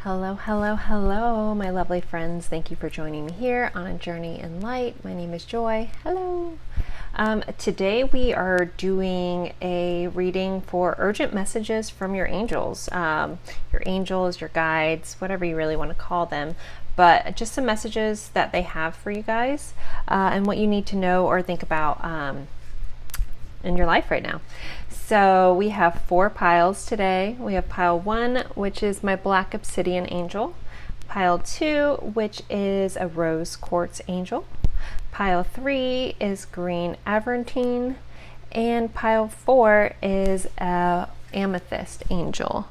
Hello, hello, hello, my lovely friends. Thank you for joining me here on A Journey in Light. My name is Joy. Hello. Today we are doing a reading for urgent messages from your angels. Your angels, your guides, whatever you really want to call them. But just some messages that they have for you guys and what you need to know or think about in your life right now. So we have 4 piles today. We have pile 1, which is my black obsidian angel. Pile 2, which is a rose quartz angel. Pile 3 is green aventurine. And pile 4 is a amethyst angel.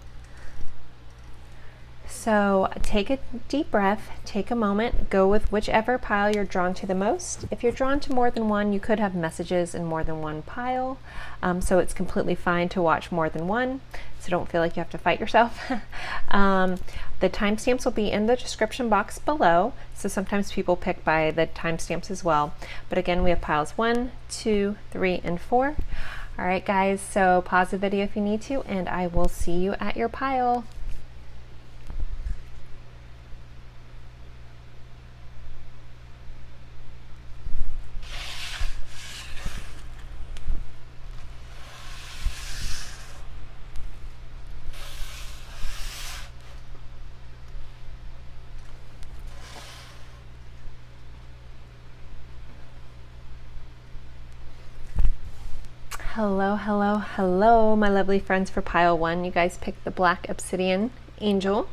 So take a deep breath, take a moment, go with whichever pile you're drawn to the most. If you're drawn to more than one, you could have messages in more than one pile. So it's completely fine to watch more than one. So don't feel like you have to fight yourself. The timestamps will be in the description box below. So sometimes people pick by the timestamps as well. But again, we have piles 1, 2, 3, and 4. All right, guys, so pause the video if you need to, and I will see you at your pile. Hello, hello, hello, my lovely friends for pile 1. You guys picked the black obsidian angel.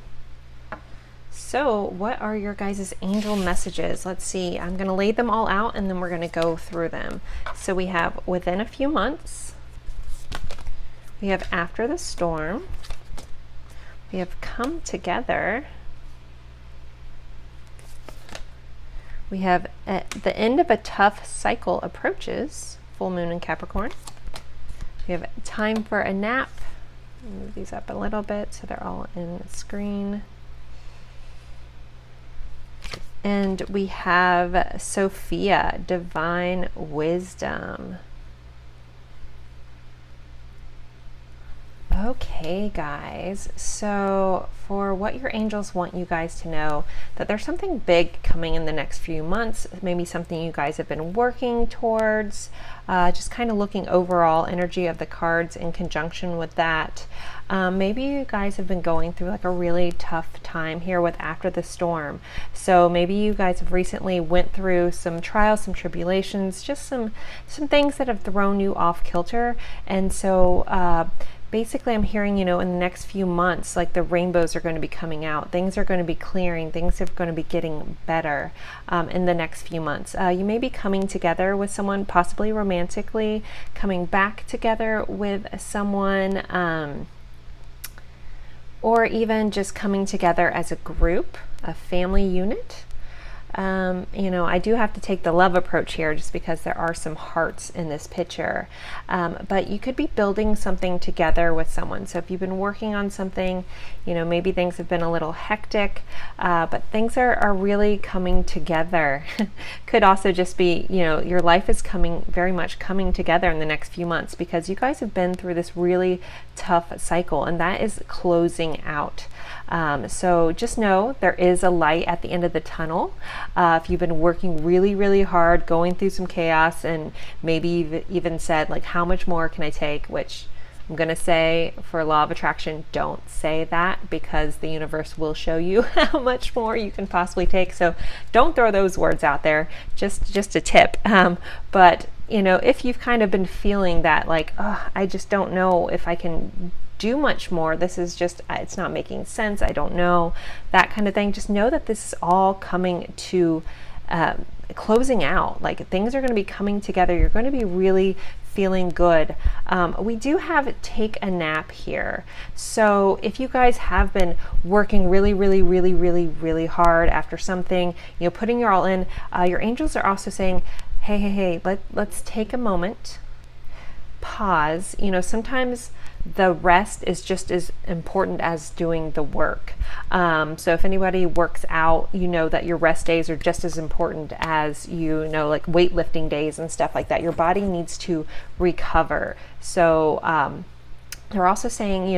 So what are your guys' angel messages? Let's see. I'm going to lay them all out and then we're going to go through them. So we have within a few months. We have after the storm. We have come together. We have at the end of a tough cycle approaches. Full moon in Capricorn. We have time for a nap. Move these up a little bit so they're all in the screen. And we have Sophia, divine wisdom. Okay, guys, so for what your angels want you guys to know, that there's something big coming in the next few months, maybe something you guys have been working towards, just kind of looking overall energy of the cards in conjunction with that. Maybe you guys have been going through like a really tough time here with after the storm. So maybe you guys have recently went through some trials, some tribulations, just some things that have thrown you off kilter. And so basically I'm hearing, in the next few months, like the rainbows are going to be coming out. Things are going to be clearing. Things are going to be getting better in the next few months. You may be coming together with someone, possibly romantically, coming back together with someone, or even just coming together as a group, a family unit. I do have to take the love approach here just because there are some hearts in this picture. But you could be building something together with someone. So if you've been working on something, maybe things have been a little hectic, but things are really coming together. Could also just be, your life is very much coming together in the next few months because you guys have been through this really tough cycle, and that is closing out. So just know there is a light at the end of the tunnel. If you've been working really, really hard, going through some chaos, and maybe you've even said, like, how much more can I take? Which I'm going to say for law of attraction, don't say that because the universe will show you how much more you can possibly take. So don't throw those words out there. Just a tip. But, if you've kind of been feeling that, like, oh, I just don't know if I can do much more, this is just, it's not making sense, I don't know, that kind of thing, just know that this is all coming to closing out. Like, things are going to be coming together. You're going to be really feeling good. We do have take a nap here. So if you guys have been working really, really, really, really, really hard after something, putting your all in, your angels are also saying, hey, let's take a moment, pause. Sometimes the rest is just as important as doing the work. So if anybody works out, that your rest days are just as important as, like weightlifting days and stuff like that. Your body needs to recover. So they're also saying,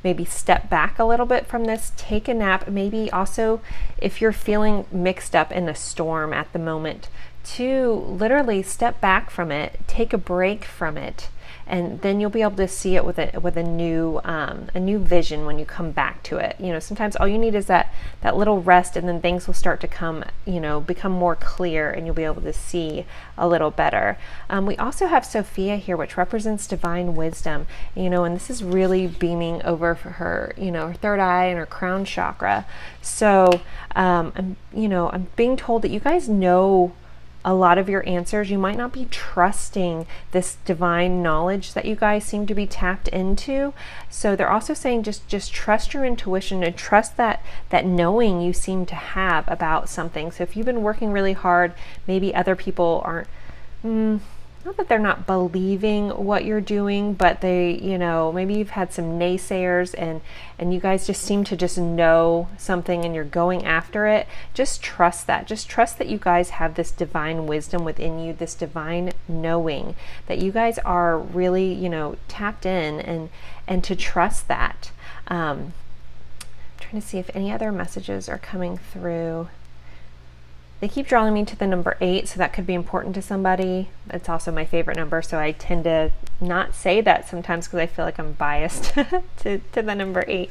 maybe step back a little bit from this, take a nap. Maybe also if you're feeling mixed up in a storm at the moment, to literally step back from it, take a break from it, and then you'll be able to see it with a new vision when you come back to it. You know, sometimes all you need is that little rest, and then things will start to come, you know, become more clear, and you'll be able to see a little better. We also have Sophia here, which represents divine wisdom, you know, and this is really beaming over for her, you know, her third eye and her crown chakra. So, I'm being told that you guys know a lot of your answers. You might not be trusting this divine knowledge that you guys seem to be tapped into. So they're also saying just trust your intuition and trust that knowing you seem to have about something. So if you've been working really hard, maybe other people aren't, not that they're not believing what you're doing, but they, you know, maybe you've had some naysayers and you guys just seem to just know something and you're going after it. Just trust that. Just trust that you guys have this divine wisdom within you, this divine knowing that you guys are really, you know, tapped in, and to trust that. I'm trying to see if any other messages are coming through. They keep drawing me to the number 8, so that could be important to somebody. It's also my favorite number, so I tend to not say that sometimes because I feel like I'm biased to the number 8.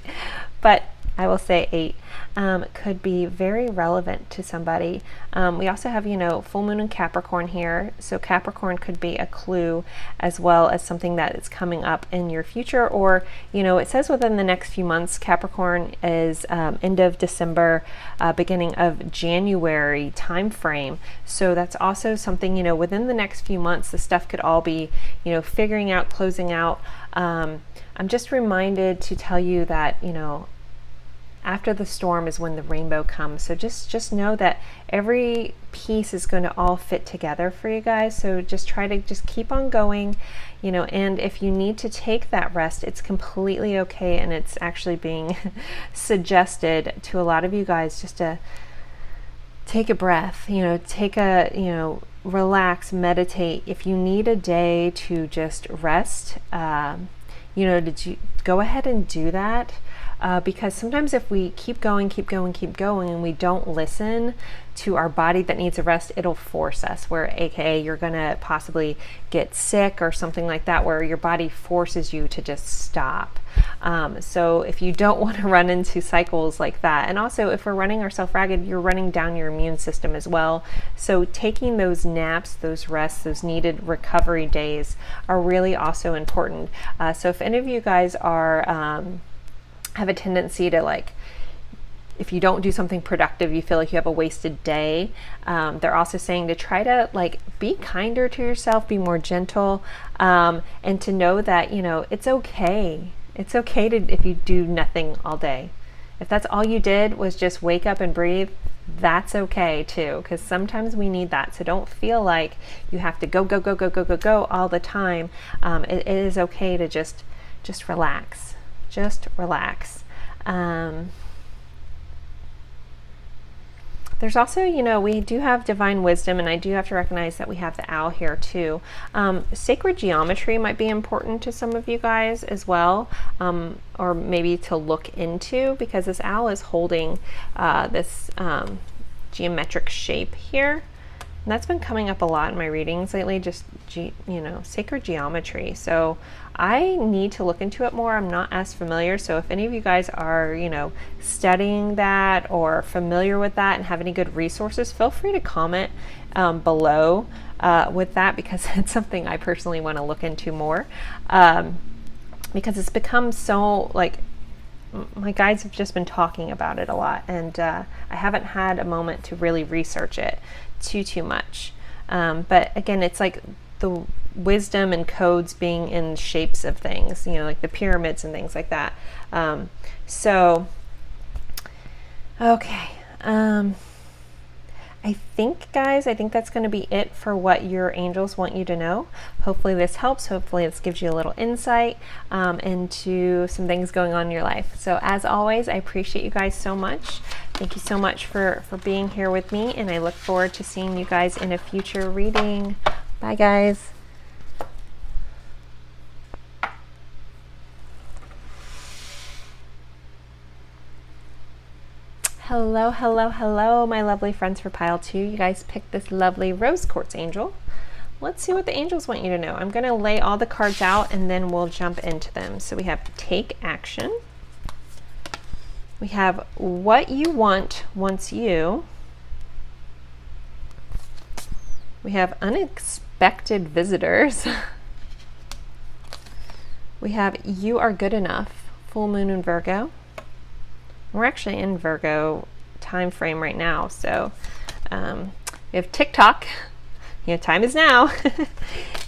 But I will say 8 could be very relevant to somebody. We also have, you know, full moon in Capricorn here. So Capricorn could be a clue as well as something that is coming up in your future, or, you know, it says within the next few months. Capricorn is end of December, beginning of January time frame. So that's also something, you know, within the next few months, the stuff could all be, you know, figuring out, closing out. I'm just reminded to tell you that, you know, after the storm is when the rainbow comes. So just know that every piece is going to all fit together for you guys. So just try to just keep on going, you know, and if you need to take that rest, it's completely okay. And it's actually being suggested to a lot of you guys just to take a breath, you know, relax, meditate. If you need a day to just rest, you know, did you go ahead and do that? Because sometimes if we keep going, and we don't listen to our body that needs a rest, it'll force us, where AKA you're gonna possibly get sick or something like that, where your body forces you to just stop. So if you don't want to run into cycles like that, and also if we're running ourselves ragged, you're running down your immune system as well. So taking those naps, those rests, those needed recovery days are really also important. So if any of you guys are have a tendency to, like, if you don't do something productive, you feel like you have a wasted day. They're also saying to try to, like, be kinder to yourself, be more gentle, and to know that, you know, it's okay. It's okay to, if you do nothing all day. If that's all you did was just wake up and breathe, that's okay too, because sometimes we need that. So don't feel like you have to go all the time. It is okay to just relax. Just relax. There's also, you know, we do have divine wisdom, and I do have to recognize that we have the owl here too. Sacred geometry might be important to some of you guys as well, or maybe to look into, because this owl is holding this geometric shape here. And that's been coming up a lot in my readings lately, just, you know, sacred geometry. So I need to look into it more. I'm not as familiar. So if any of you guys are, you know, studying that or familiar with that and have any good resources, feel free to comment below with that, because it's something I personally want to look into more, because it's become so, like, my guides have just been talking about it a lot, and I haven't had a moment to really research it too much. But again, it's like the wisdom and codes being in shapes of things, you know, like the pyramids and things like that. So, okay. I think, guys, that's going to be it for what your angels want you to know. Hopefully this helps. Hopefully this gives you a little insight into some things going on in your life. So as always, I appreciate you guys so much. Thank you so much for being here with me, and I look forward to seeing you guys in a future reading. Bye, guys. Hello, hello, hello, my lovely friends for pile 2. You guys picked this lovely rose quartz angel. Let's see what the angels want you to know. I'm going to lay all the cards out and then we'll jump into them. So we have take action. We have what you want once you. We have unexpected visitors. We have you are good enough, full moon in Virgo. We're actually in Virgo time frame right now. So we have TikTok, you know, time is now.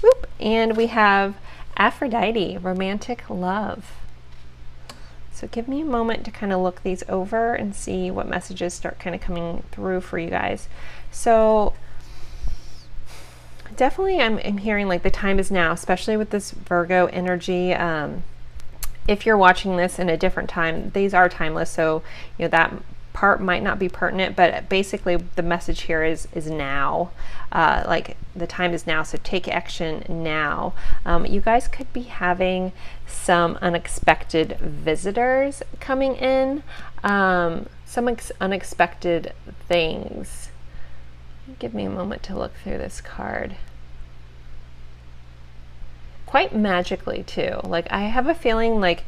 Whoop. And we have Aphrodite, romantic love. So give me a moment to kind of look these over and see what messages start kind of coming through for you guys. So definitely I'm hearing like the time is now, especially with this Virgo energy. If you're watching this in a different time, these are timeless, so you know that part might not be pertinent, but basically the message here is now. Like the time is now, so take action now. You guys could be having some unexpected visitors coming in, some unexpected things. Give me a moment to look through this card. Quite magically too. Like I have a feeling like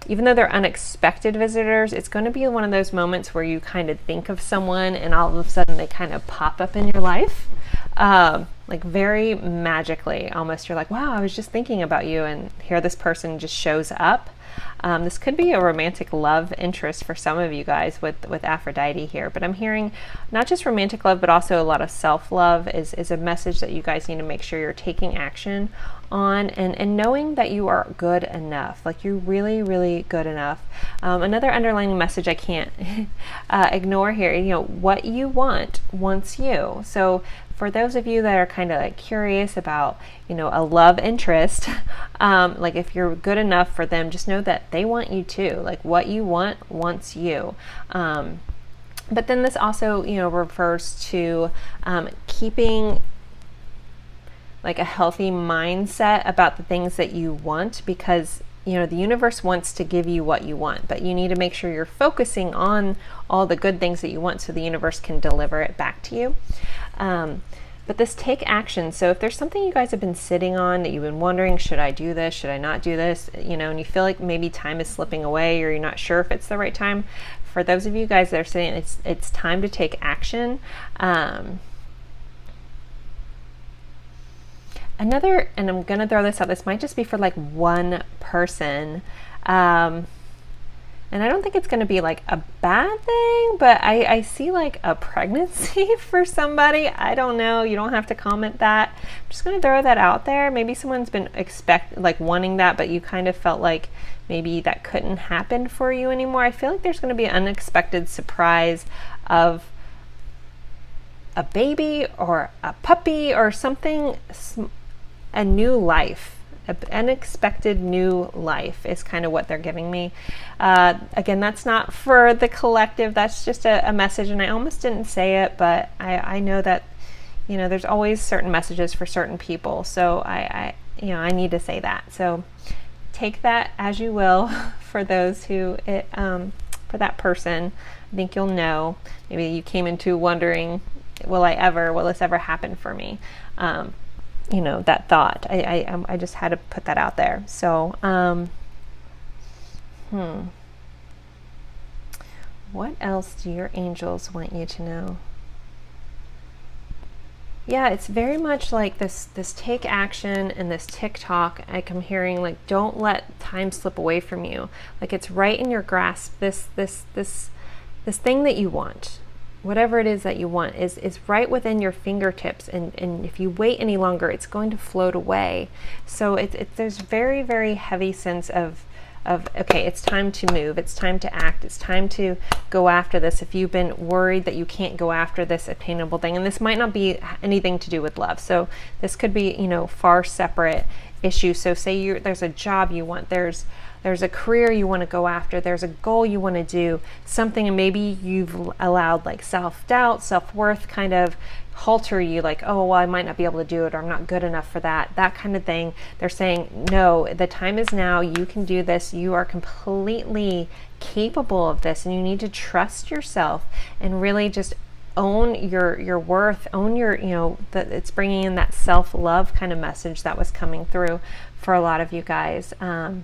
even though they're unexpected visitors, it's going to be one of those moments where you kind of think of someone and all of a sudden they kind of pop up in your life. Like very magically, almost you're like, wow, I was just thinking about you, and here this person just shows up. This could be a romantic love interest for some of you guys with Aphrodite here, but I'm hearing not just romantic love, but also a lot of self-love is a message that you guys need to make sure you're taking action on, and knowing that you are good enough, like you're really, really good enough. Another underlying message I can't ignore here, you know, what you want wants you. So for those of you that are kind of like curious about, you know, a love interest, like if you're good enough for them, just know that they want you too. Like what you want wants you. But then this also, you know, refers to keeping like a healthy mindset about the things that you want, because you know the universe wants to give you what you want, but you need to make sure you're focusing on all the good things that you want so the universe can deliver it back to you. But this take action, so if there's something you guys have been sitting on that you've been wondering, should I do this, should I not do this, you know, and you feel like maybe time is slipping away or you're not sure if it's the right time, for those of you guys that are saying it's time to take action. Another, and I'm gonna throw this out, this might just be for like one person, and I don't think it's gonna be like a bad thing, but I see like a pregnancy for somebody. I don't know, you don't have to comment that. I'm just gonna throw that out there. Maybe someone's been wanting that, but you kind of felt like maybe that couldn't happen for you anymore. I feel like there's gonna be an unexpected surprise of a baby or a puppy or something, a new life, an unexpected new life is kind of what they're giving me. Again, that's not for the collective, that's just a message, and I almost didn't say it, but I know that, you know, there's always certain messages for certain people, so I you know, I need to say that. So take that as you will for those who for that person. I think you'll know. Maybe you came into wondering, will this ever happen for me? You know, that thought. I just had to put that out there. So, what else do your angels want you to know? Yeah, it's very much like this take action and this TikTok. Like I'm hearing like, don't let time slip away from you. Like it's right in your grasp. This thing that you want, whatever it is that you want, is right within your fingertips, and if you wait any longer, it's going to float away. So there's very, very heavy sense of okay, it's time to move, it's time to act, it's time to go after this. If you've been worried that you can't go after this attainable thing, and this might not be anything to do with love, so this could be, you know, far separate issues. So say there's a job you want, there's a career you want to go after, there's a goal you want to do, something, and maybe you've allowed like self-doubt, self-worth kind of halter you, like, oh, well, I might not be able to do it, or I'm not good enough for that kind of thing. They're saying, no, the time is now, you can do this, you are completely capable of this, and you need to trust yourself and really just own your worth, own your, you know, that it's bringing in that self-love kind of message that was coming through for a lot of you guys. You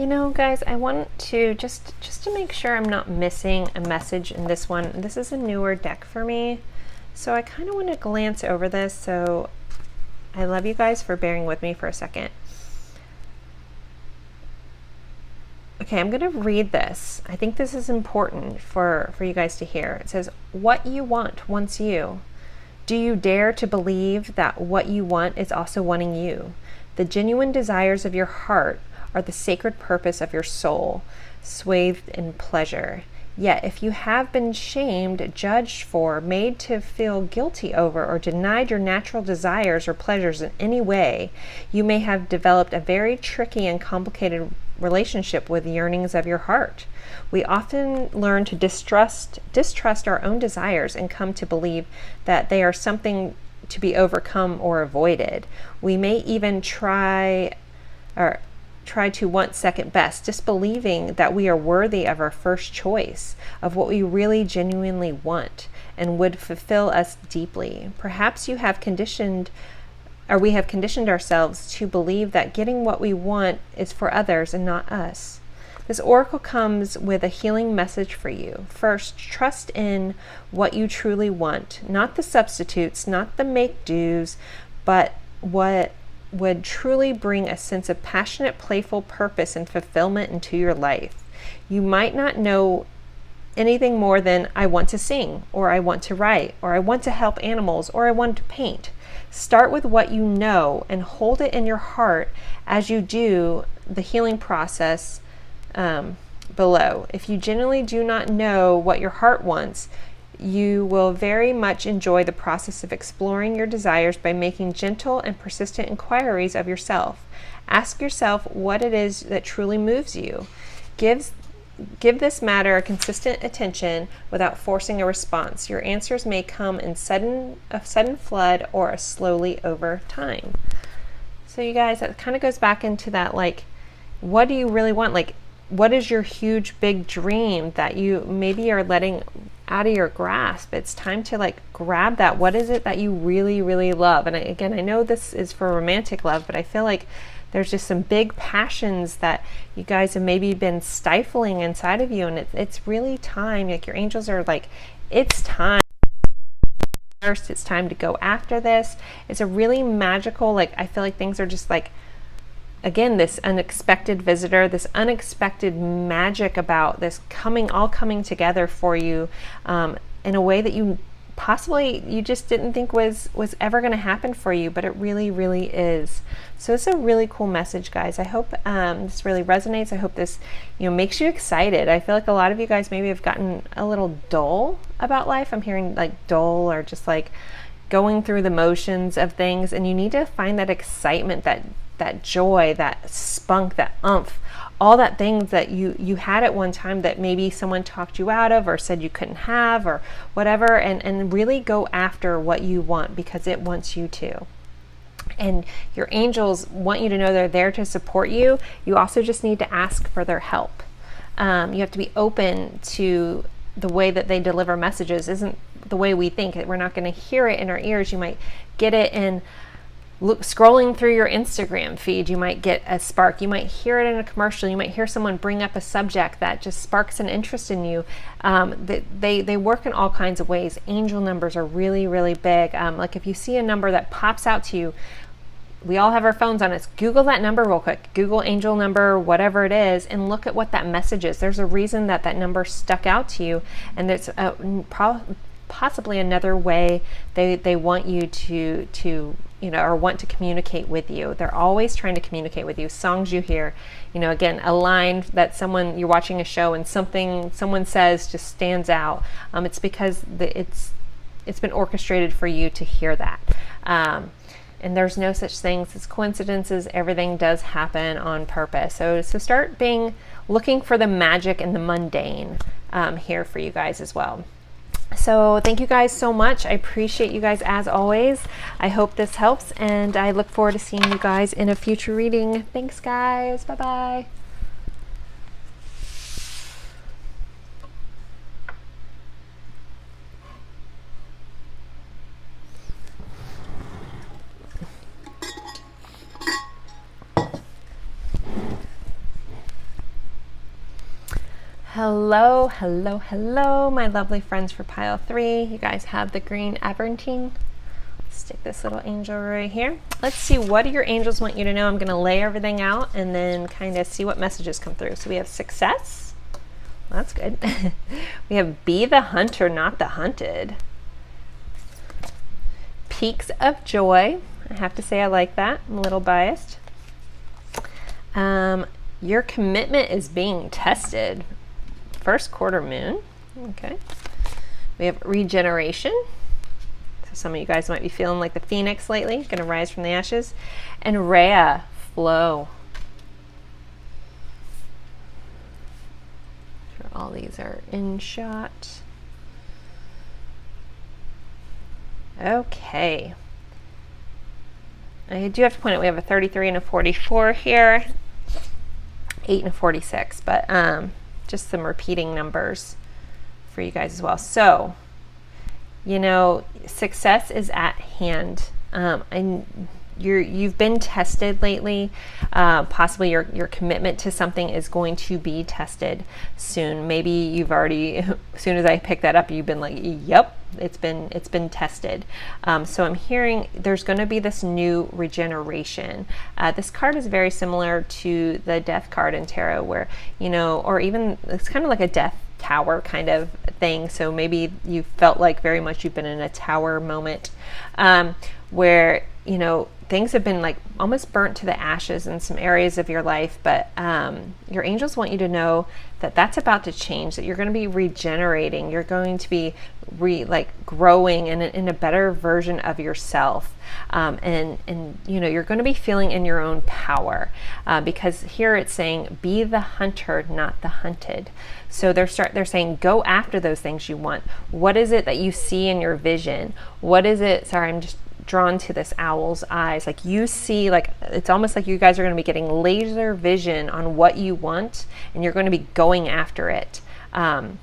know, guys, I want to just to make sure I'm not missing a message in this one. This is a newer deck for me, so I kind of want to glance over this. So I love you guys for bearing with me for a second. Okay, I'm going to read this. I think this is important for you guys to hear. It says, what you want wants you. Do you dare to believe that what you want is also wanting you? The genuine desires of your heart are the sacred purpose of your soul, swathed in pleasure. Yet if you have been shamed, judged for, made to feel guilty over, or denied your natural desires or pleasures in any way, you may have developed a very tricky and complicated relationship with the yearnings of your heart. We often learn to distrust our own desires and come to believe that they are something to be overcome or avoided. We may even try to want second best, disbelieving that we are worthy of our first choice, of what we really genuinely want and would fulfill us deeply. Perhaps we have conditioned ourselves to believe that getting what we want is for others and not us. This oracle comes with a healing message for you. First, trust in what you truly want, not the substitutes, not the make-dos, but what would truly bring a sense of passionate, playful purpose and fulfillment into your life. You might not know anything more than I want to sing, or I want to write, or I want to help animals, or I want to paint. Start with what you know and hold it in your heart as you do the healing process below. If you genuinely do not know what your heart wants, you will very much enjoy the process of exploring your desires by making gentle and persistent inquiries of yourself. Ask yourself what it is that truly moves you. Give this matter a consistent attention without forcing a response. Your answers may come in a sudden flood or slowly over time. So you guys, that kind of goes back into that, like, what do you really want? Like, what is your huge big dream that you maybe are letting out of your grasp? It's time to like grab that. What is it that you really, really love? And again, I know this is for romantic love, but I feel like there's just some big passions that you guys have maybe been stifling inside of you, and it's really time. Like, your angels are like, it's time. First, it's time to go after this. It's a really magical, like, I feel like things are just like, again, this unexpected visitor, this unexpected magic about this all coming together for you in a way that you just didn't think was ever going to happen for you, but it really, really is. So it's a really cool message, guys. I hope this really resonates. I hope this, makes you excited. I feel like a lot of you guys maybe have gotten a little dull about life. I'm hearing like dull, or just like going through the motions of things, and you need to find that excitement, that joy, that spunk, that oomph, all that things that you had at one time that maybe someone talked you out of or said you couldn't have or whatever, and really go after what you want, because it wants you to. And your angels want you to know they're there to support you. You also just need to ask for their help. You have to be open to the way that they deliver messages isn't the way we think. We're not going to hear it in our ears. You might get it in scrolling through your Instagram feed. You might get a spark. You might hear it in a commercial. You might hear someone bring up a subject that just sparks an interest in you. They work in all kinds of ways. Angel numbers are really, really big. Like, if you see a number that pops out to you, we all have our phones on us. Google that number real quick. Google angel number, whatever it is, and look at what that message is. There's a reason that number stuck out to you, and it's possibly another way they want you to or want to communicate with you. They're always trying to communicate with you. Songs you hear, again, a line that you're watching a show and someone says just stands out. It's because it's been orchestrated for you to hear that. And there's no such things as coincidences. Everything does happen on purpose. So start looking for the magic and the mundane here for you guys as well. So thank you guys so much. I appreciate you guys as always. I hope this helps, and I look forward to seeing you guys in a future reading. Thanks, guys. Bye-bye. Hello, hello, hello, my lovely friends for pile 3. You guys have the green aventurine. Stick this little angel right here. Let's see, what do your angels want you to know? I'm going to lay everything out and then kind of see what messages come through. So we have success. Well, that's good. We have be the hunter, not the hunted. Peaks of joy. I have to say I like that. I'm a little biased. Your commitment is being tested. First quarter moon. Okay. We have regeneration. So some of you guys might be feeling like the phoenix lately, going to rise from the ashes. And Rhea, flow. Sure, all these are in shot. Okay. I do have to point out we have a 33 and a 44 here. 8 and a 46, but just some repeating numbers for you guys as well. So, you know, success is at hand. And you've been tested lately. Possibly your commitment to something is going to be tested soon. Maybe you've already, as soon as I pick that up, you've been like, yep, it's been tested. So I'm hearing there's going to be this new regeneration. This card is very similar to the death card in tarot, where, you know, or even it's kind of like a death tower kind of thing. So maybe you felt like very much you've been in a tower moment, where, you know, things have been like almost burnt to the ashes in some areas of your life, but your angels want you to know that that's about to change, that you're going to be regenerating. You're going to be growing in a better version of yourself. And you know, you're going to be feeling in your own power, because here it's saying, be the hunter, not the hunted. So they're saying, go after those things you want. What is it that you see in your vision? What is it? Sorry, I'm just drawn to this owl's eyes. Like you see, like it's almost like you guys are going to be getting laser vision on what you want, and you're going to be going after it. And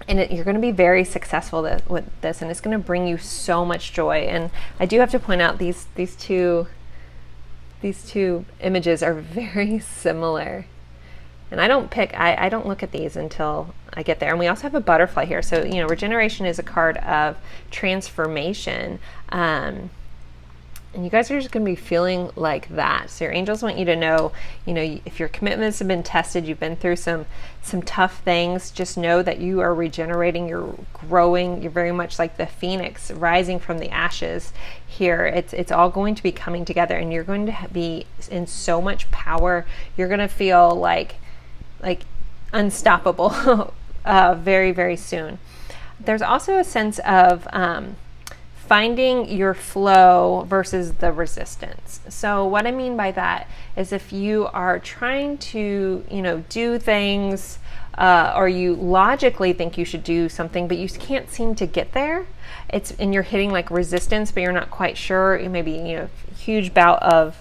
you're going to be very successful with this, and it's going to bring you so much joy. And I do have to point out these two images are very similar. And I don't look at these until I get there. And we also have a butterfly here. So, you know, regeneration is a card of transformation. And you guys are just going to be feeling like that. So your angels want you to know, you know, if your commitments have been tested, you've been through some tough things, just know that you are regenerating, you're growing, you're very much like the phoenix rising from the ashes here. It's all going to be coming together, and you're going to be in so much power. You're going to feel like unstoppable very, very soon. There's also a sense of finding your flow versus the resistance. So what I mean by that is, if you are trying to, you know, do things, or you logically think you should do something, but you can't seem to get there, and you're hitting like resistance, but you're not quite sure. It may be, you know, huge bout of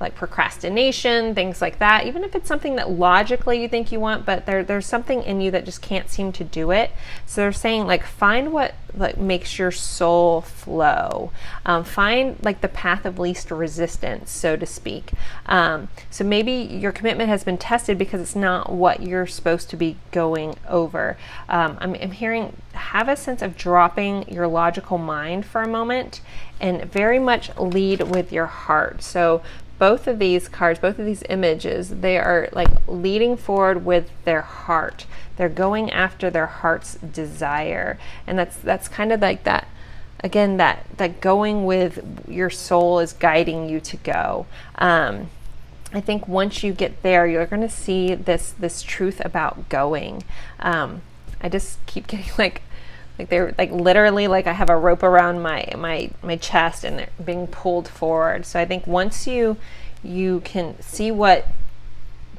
like procrastination, things like that. Even if it's something that logically you think you want, but there's something in you that just can't seem to do it. So they're saying, like, find what like makes your soul flow. Find like the path of least resistance, so to speak. So maybe your commitment has been tested because it's not what you're supposed to be going over. I'm hearing, have a sense of dropping your logical mind for a moment and very much lead with your heart. So both of these cards, both of these images, they are like leading forward with their heart. They're going after their heart's desire. And that's kind of like that, again, that going with your soul is guiding you to go. I think once you get there, you're going to see this truth about going. I just keep getting like they're like literally like I have a rope around my chest and they're being pulled forward. So I think once you can see what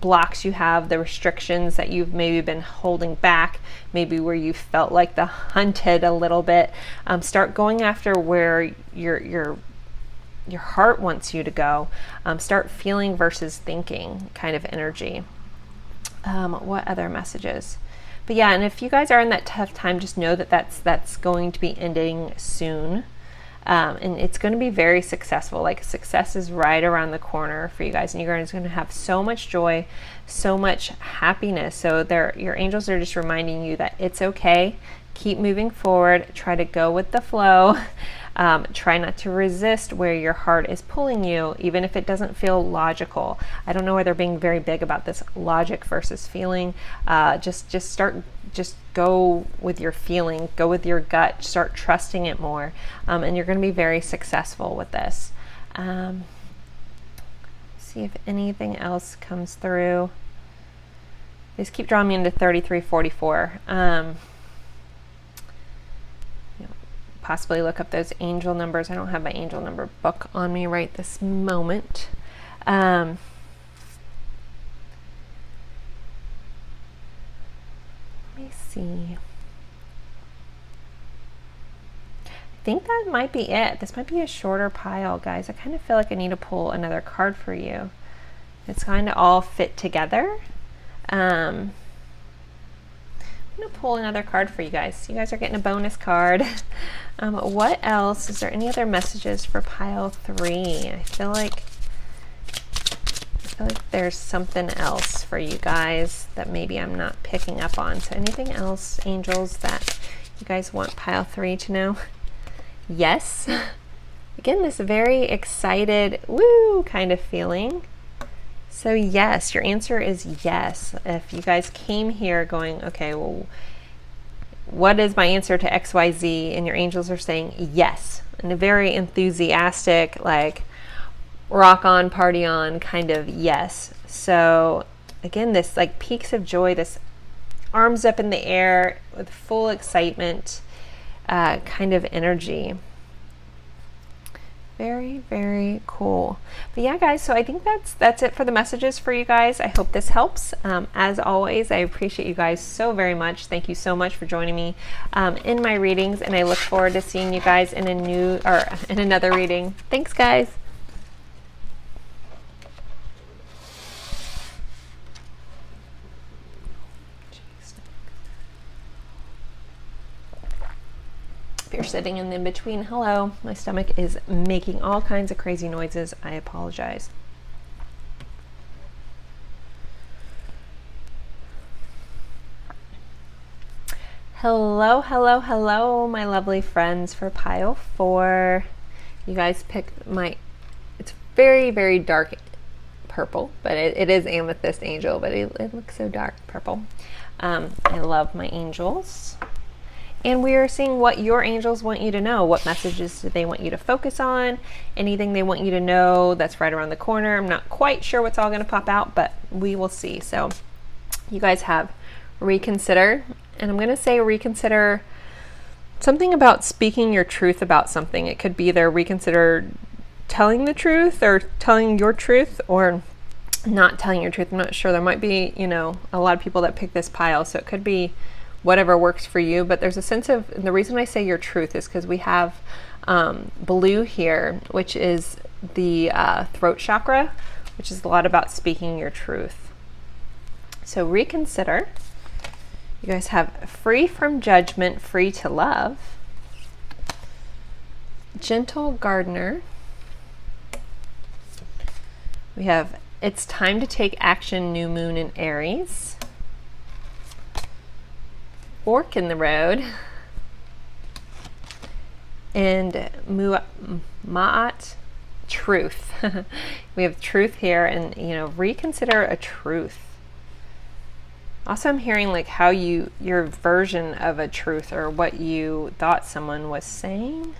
blocks you have, the restrictions that you've maybe been holding back, maybe where you felt like the hunted a little bit. Start going after where your heart wants you to go. Start feeling versus thinking kind of energy. What other messages? But yeah, and if you guys are in that tough time, just know that that's going to be ending soon. And it's going to be very successful. Like, success is right around the corner for you guys, and you're going to have so much joy, so much happiness. So your angels are just reminding you that it's okay. Keep moving forward. Try to go with the flow. Try not to resist where your heart is pulling you, even if it doesn't feel logical. I don't know why they're being very big about this logic versus feeling. Just go with your feeling, go with your gut, start trusting it more, and you're going to be very successful with this. See if anything else comes through. Just keep drawing me into 3344. Possibly look up those angel numbers. I don't have my angel number book on me right this moment. Let me see. I think that might be it. This might be a shorter pile, guys. I kind of feel like I need to pull another card for you. It's kind of all fit together. I'm going to pull another card for you guys. You guys are getting a bonus card. What else? Is there any other messages for pile 3? I feel like there's something else for you guys that maybe I'm not picking up on. So anything else, angels, that you guys want pile 3 to know? Yes. Again, this very excited, woo kind of feeling. So yes, your answer is yes. If you guys came here going, okay, well, what is my answer to XYZ? And your angels are saying yes, and a very enthusiastic, like rock on, party on kind of yes. So again, this like peaks of joy, this arms up in the air with full excitement kind of energy. Very, very cool. But yeah, guys, so I think that's it for the messages for you guys. I hope this helps. As always, I appreciate you guys so very much. Thank you so much for joining me in my readings, and I look forward to seeing you guys in another reading. Thanks, guys. If you're sitting in the in-between, hello, my stomach is making all kinds of crazy noises. I apologize. Hello, hello, hello, my lovely friends for pile 4. You guys picked it's very, very dark purple, but it is Amethyst Angel, but it looks so dark purple. I love my angels. And we are seeing what your angels want you to know. What messages do they want you to focus on? Anything they want you to know that's right around the corner. I'm not quite sure what's all going to pop out, but we will see. So you guys have reconsider. And I'm going to say reconsider something about speaking your truth about something. It could be either reconsider telling the truth or telling your truth, or not telling your truth. I'm not sure. There might be, a lot of people that pick this pile. So it could be whatever works for you, but there's a sense of, and the reason I say your truth is because we have blue here, which is the throat chakra, which is a lot about speaking your truth. So reconsider. You guys have free from judgment, free to love, gentle gardener. We have it's time to take action, new moon in Aries. Fork in the road, and Ma'at, truth. We have truth here, and reconsider a truth. Also, I'm hearing like how your version of a truth, or what you thought someone was saying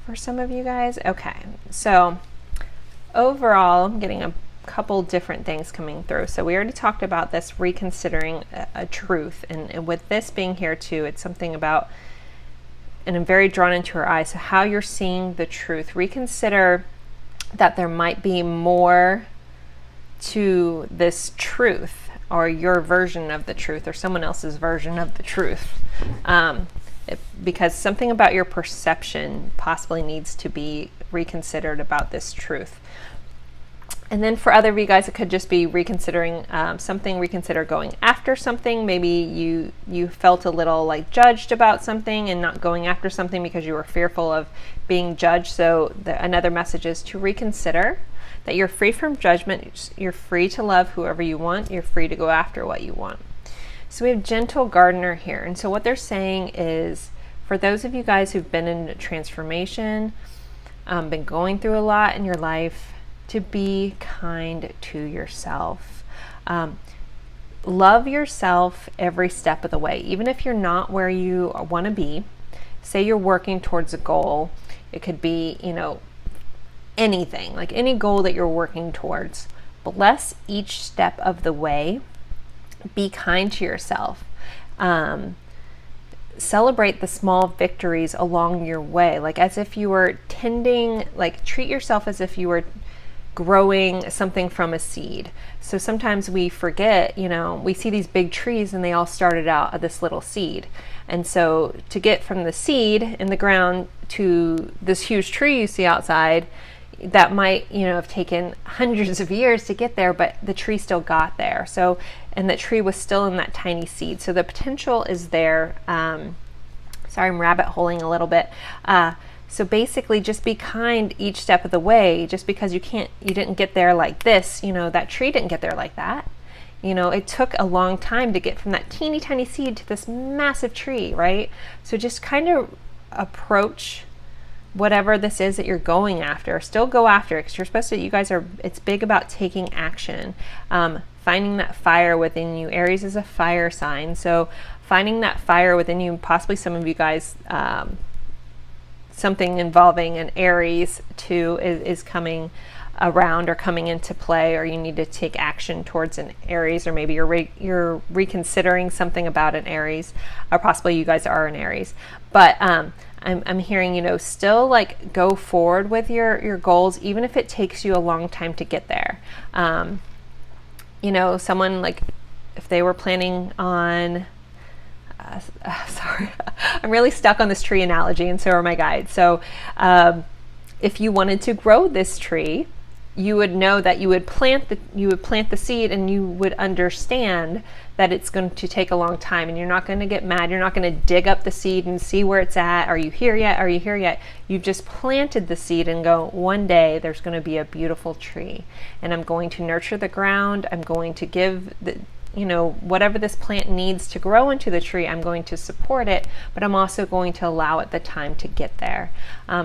for some of you guys. Okay, so overall, I'm getting a couple different things coming through. So we already talked about this reconsidering a truth, and with this being here too, it's something about, and I'm very drawn into her eyes, so how you're seeing the truth. Reconsider that there might be more to this truth, or your version of the truth, or someone else's version of the truth. Because something about your perception possibly needs to be reconsidered about this truth. And then for other of you guys, it could just be reconsidering something, reconsider going after something. Maybe you felt a little like judged about something and not going after something because you were fearful of being judged. So another message is to reconsider that you're free from judgment. You're free to love whoever you want. You're free to go after what you want. So we have Gentle Gardener here. And so what they're saying is, for those of you guys who've been in transformation, been going through a lot in your life, to be kind to yourself. Love yourself every step of the way. Even if you're not where you want to be, say you're working towards a goal. It could be, anything, like any goal that you're working towards. Bless each step of the way. Be kind to yourself. Celebrate the small victories along your way, like as if you were treat yourself as if you were growing something from a seed. So sometimes we forget, we see these big trees and they all started out of this little seed. And so to get from the seed in the ground to this huge tree you see outside, that might, have taken hundreds of years to get there, but the tree still got there. So, and the tree was still in that tiny seed. So the potential is there. Sorry, I'm rabbit holing a little bit. So basically just be kind each step of the way. Just because you didn't get there like this, that tree didn't get there like that. It took a long time to get from that teeny tiny seed to this massive tree, right? So just kind of approach whatever this is that you're going after. Still go after it, because you're supposed to, it's big about taking action. Finding that fire within you. Aries is a fire sign. So finding that fire within you, possibly some of you guys, something involving an Aries too is coming around or coming into play, or you need to take action towards an Aries, or maybe you're reconsidering something about an Aries, or possibly you guys are an Aries. But I'm hearing, still like go forward with your goals, even if it takes you a long time to get there. Someone like if they were planning on sorry, I'm really stuck on this tree analogy, and so are my guides. So if you wanted to grow this tree, you would know that you would plant the seed, and you would understand that it's going to take a long time, and you're not going to get mad. You're not going to dig up the seed and see where it's at. Are you here yet? Are you here yet? You've just planted the seed and go, one day there's going to be a beautiful tree, and I'm going to nurture the ground. I'm going to give whatever this plant needs to grow into the tree, I'm going to support it, but I'm also going to allow it the time to get there.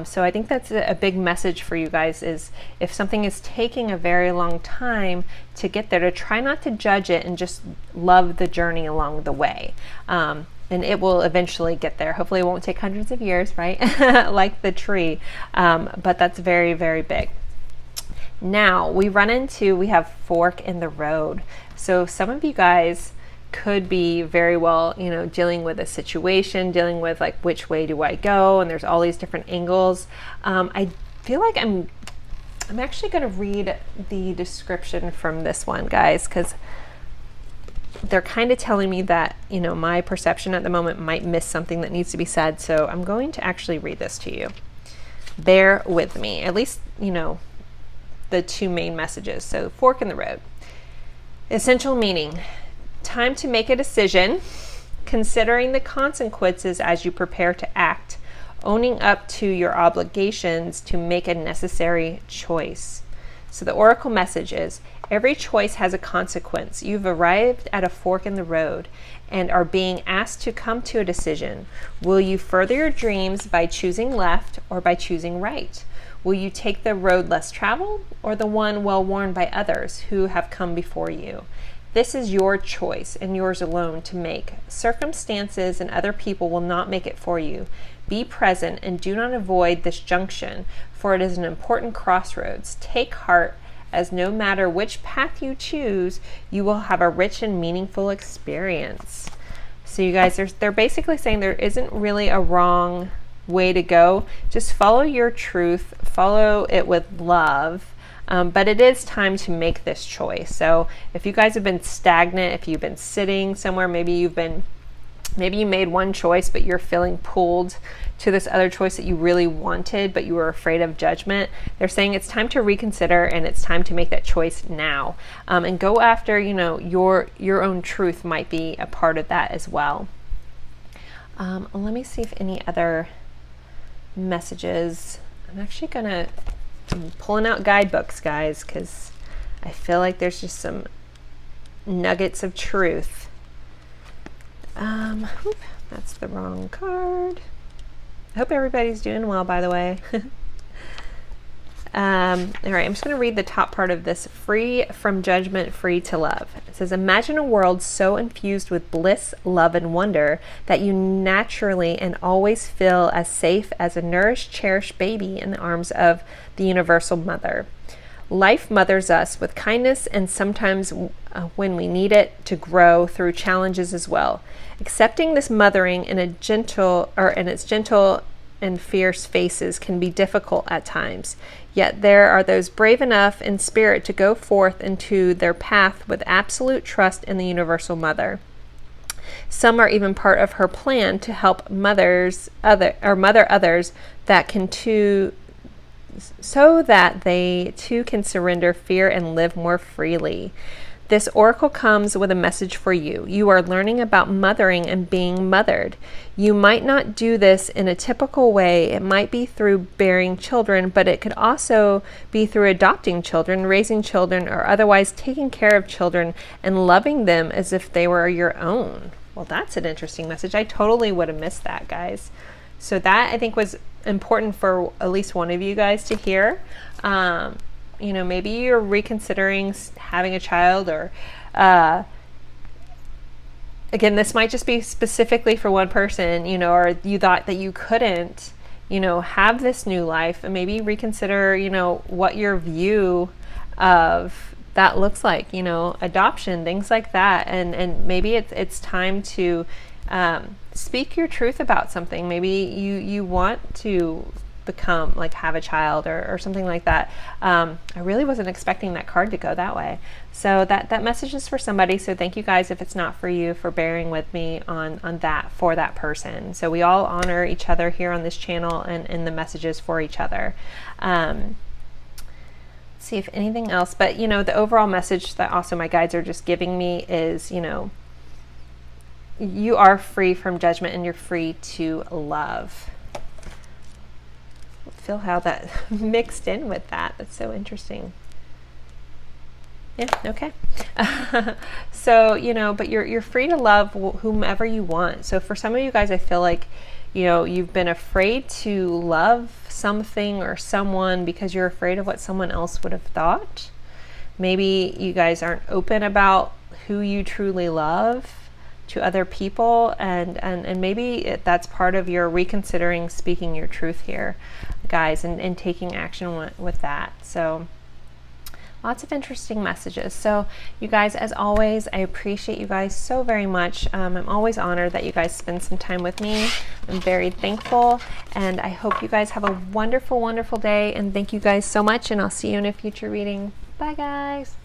So I think that's a big message for you guys, is if something is taking a very long time to get there, to try not to judge it and just love the journey along the way. And it will eventually get there. Hopefully it won't take hundreds of years, right? Like the tree. But that's very, very big. Now we have fork in the road. So some of you guys could be very well, dealing with a situation, dealing with like, which way do I go? And there's all these different angles. I feel like I'm actually going to read the description from this one, guys, because they're kind of telling me that, my perception at the moment might miss something that needs to be said. So I'm going to actually read this to you. Bear with me, at least, the two main messages. So fork in the road. Essential meaning: time to make a decision, considering the consequences as you prepare to act, owning up to your obligations to make a necessary choice. So the oracle message is, every choice has a consequence. You've arrived at a fork in the road and are being asked to come to a decision. Will you further your dreams by choosing left or by choosing right? Will you take the road less traveled, or the one well worn by others who have come before you? This is your choice, and yours alone to make. Circumstances and other people will not make it for you. Be present and do not avoid this junction, for it is an important crossroads. Take heart, as no matter which path you choose, you will have a rich and meaningful experience. So you guys, they're basically saying there isn't really a wrong way to go. Just follow your truth, follow it with love, but it is time to make this choice. So if you guys have been stagnant, if you've been sitting somewhere, maybe you made one choice, but you're feeling pulled to this other choice that you really wanted, but you were afraid of judgment. They're saying it's time to reconsider, and it's time to make that choice now, and go after, your own truth might be a part of that as well. Let me see if any other messages. I'm pulling out guidebooks, guys, because I feel like there's just some nuggets of truth. That's the wrong card. I hope everybody's doing well, by the way. All right, I'm just going to read the top part of this. Free from judgment, free to love. It says, imagine a world so infused with bliss, love, and wonder that you naturally and always feel as safe as a nourished, cherished baby in the arms of the universal mother. Life mothers us with kindness and sometimes when we need it to grow through challenges as well. Accepting this mothering in its gentle and fierce faces can be difficult at times. Yet there are those brave enough in spirit to go forth into their path with absolute trust in the universal mother. Some are even part of her plan to help mother others that can too, so that they too can surrender fear and live more freely. This oracle comes with a message for you. You are learning about mothering and being mothered. You might not do this in a typical way. It might be through bearing children, but it could also be through adopting children, raising children, or otherwise taking care of children and loving them as if they were your own. Well, that's an interesting message. I totally would have missed that, guys. So that, I think, was important for at least one of you guys to hear. Maybe you're reconsidering having a child, or again, this might just be specifically for one person, or you thought that you couldn't, have this new life, and maybe reconsider, what your view of that looks like, adoption, things like that. And maybe it's time to speak your truth about something. Maybe you want to become, have a child or something like that. I really wasn't expecting that card to go that way. So that message is for somebody. So thank you guys, if it's not for you, for bearing with me on that for that person. So we all honor each other here on this channel and in the messages for each other. See if anything else, but the overall message that also my guides are just giving me is, you are free from judgment and you're free to love. Feel how that mixed in with that. That's so interesting. Yeah, okay. So, but you're free to love whomever you want. So for some of you guys, I feel like, you've been afraid to love something or someone because you're afraid of what someone else would have thought. Maybe you guys aren't open about who you truly love to other people, and maybe that's part of your reconsidering speaking your truth here, guys, and taking action with that. So lots of interesting messages. So you guys, as always, I appreciate you guys so very much. I'm always honored that you guys spend some time with me. I'm very thankful, and I hope you guys have a wonderful, wonderful day, and thank you guys so much, and I'll see you in a future reading. Bye, guys.